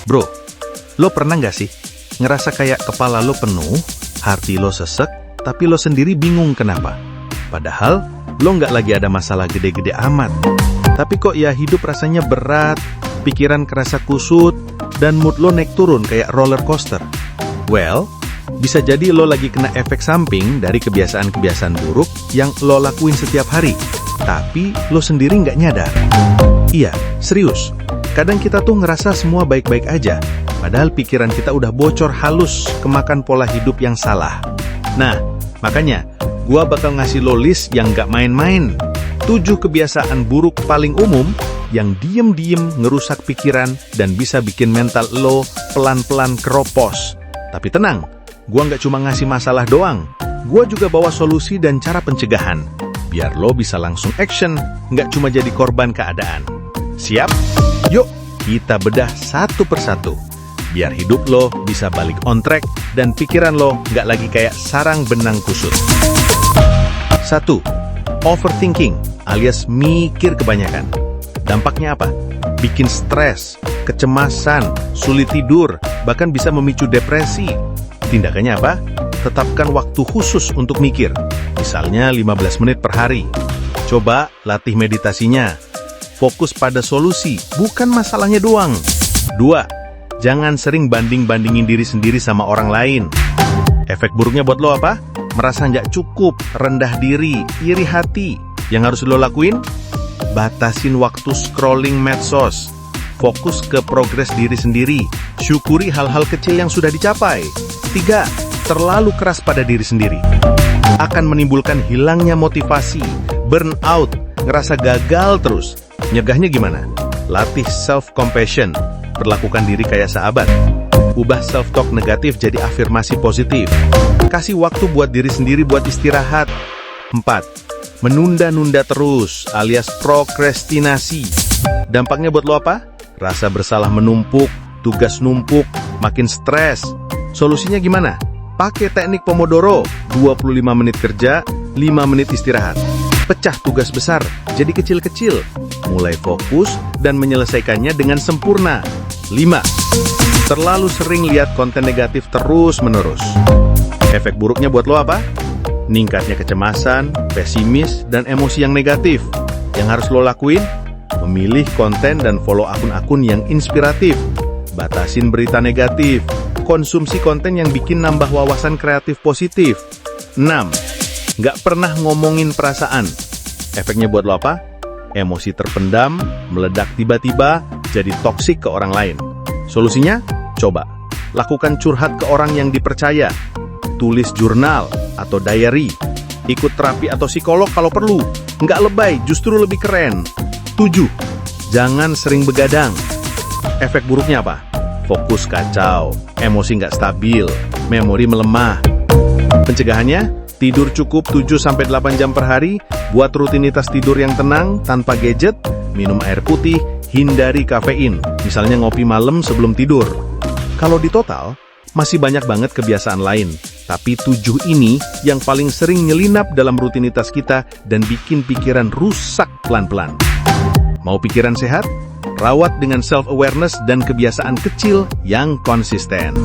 Bro, lo pernah nggak sih ngerasa kayak kepala lo penuh, hati lo sesek, tapi lo sendiri bingung kenapa? Padahal lo nggak lagi ada masalah gede-gede amat. Tapi kok ya hidup rasanya berat, pikiran kerasa kusut, dan mood lo naik turun kayak roller coaster. Well, bisa jadi lo lagi kena efek samping dari kebiasaan-kebiasaan buruk yang lo lakuin setiap hari, tapi lo sendiri nggak nyadar. Iya, serius. Kadang kita tuh ngerasa semua baik-baik aja, padahal pikiran kita udah bocor halus kemakan pola hidup yang salah. Nah, makanya gua bakal ngasih lo list yang nggak main-main. 7 kebiasaan buruk paling umum yang diem-diem ngerusak pikiran dan bisa bikin mental lo pelan-pelan keropos. Tapi tenang, gua nggak cuma ngasih masalah doang, gua juga bawa solusi dan cara pencegahan, biar lo bisa langsung action, nggak cuma jadi korban keadaan. Siap? Yuk, kita bedah satu persatu, biar hidup lo bisa balik on track dan pikiran lo nggak lagi kayak sarang benang kusut. 1. Overthinking alias mikir kebanyakan. Dampaknya apa? Bikin stres, kecemasan, sulit tidur, bahkan bisa memicu depresi. Tindakannya apa? Tetapkan waktu khusus untuk mikir, misalnya 15 menit per hari. Coba latih meditasinya. Fokus pada solusi, bukan masalahnya doang. 2. Jangan sering banding-bandingin diri sendiri sama orang lain. Efek buruknya buat lo apa? Merasa nggak cukup, rendah diri, iri hati. Yang harus lo lakuin? Batasin waktu scrolling medsos. Fokus ke progres diri sendiri. Syukuri hal-hal kecil yang sudah dicapai. 3. Terlalu keras pada diri sendiri akan menimbulkan hilangnya motivasi, burnout, ngerasa gagal terus. Nyegahnya gimana? Latih self-compassion. Perlakukan diri kayak sahabat. Ubah self-talk negatif jadi afirmasi positif. Kasih waktu buat diri sendiri buat istirahat. 4. Menunda-nunda terus alias prokrastinasi. Dampaknya buat lo apa? Rasa bersalah menumpuk, tugas numpuk, makin stres. Solusinya gimana? Pakai teknik Pomodoro, 25 menit kerja, 5 menit istirahat. Pecah tugas besar jadi kecil-kecil. Mulai fokus dan menyelesaikannya dengan sempurna. 5. Terlalu sering lihat konten negatif terus-menerus. Efek buruknya buat lo apa? Ningkatnya kecemasan, pesimis, dan emosi yang negatif. Yang harus lo lakuin? Memilih konten dan follow akun-akun yang inspiratif. Batasin berita negatif. Konsumsi konten yang bikin nambah wawasan kreatif positif. 6. Nggak pernah ngomongin perasaan. Efeknya buat lo apa? Emosi terpendam, meledak tiba-tiba, jadi toksik ke orang lain. Solusinya? Coba lakukan curhat ke orang yang dipercaya. Tulis jurnal atau diary. Ikut terapi atau psikolog kalau perlu. Nggak lebay, justru lebih keren. 7. Jangan sering begadang. Efek buruknya apa? Fokus kacau, emosi nggak stabil, memori melemah. Pencegahannya? Tidur cukup 7-8 jam per hari, buat rutinitas tidur yang tenang, tanpa gadget, minum air putih, hindari kafein, misalnya ngopi malam sebelum tidur. Kalau di total, masih banyak banget kebiasaan lain, tapi 7 ini yang paling sering nyelinap dalam rutinitas kita dan bikin pikiran rusak pelan-pelan. Mau pikiran sehat? Rawat dengan self-awareness dan kebiasaan kecil yang konsisten.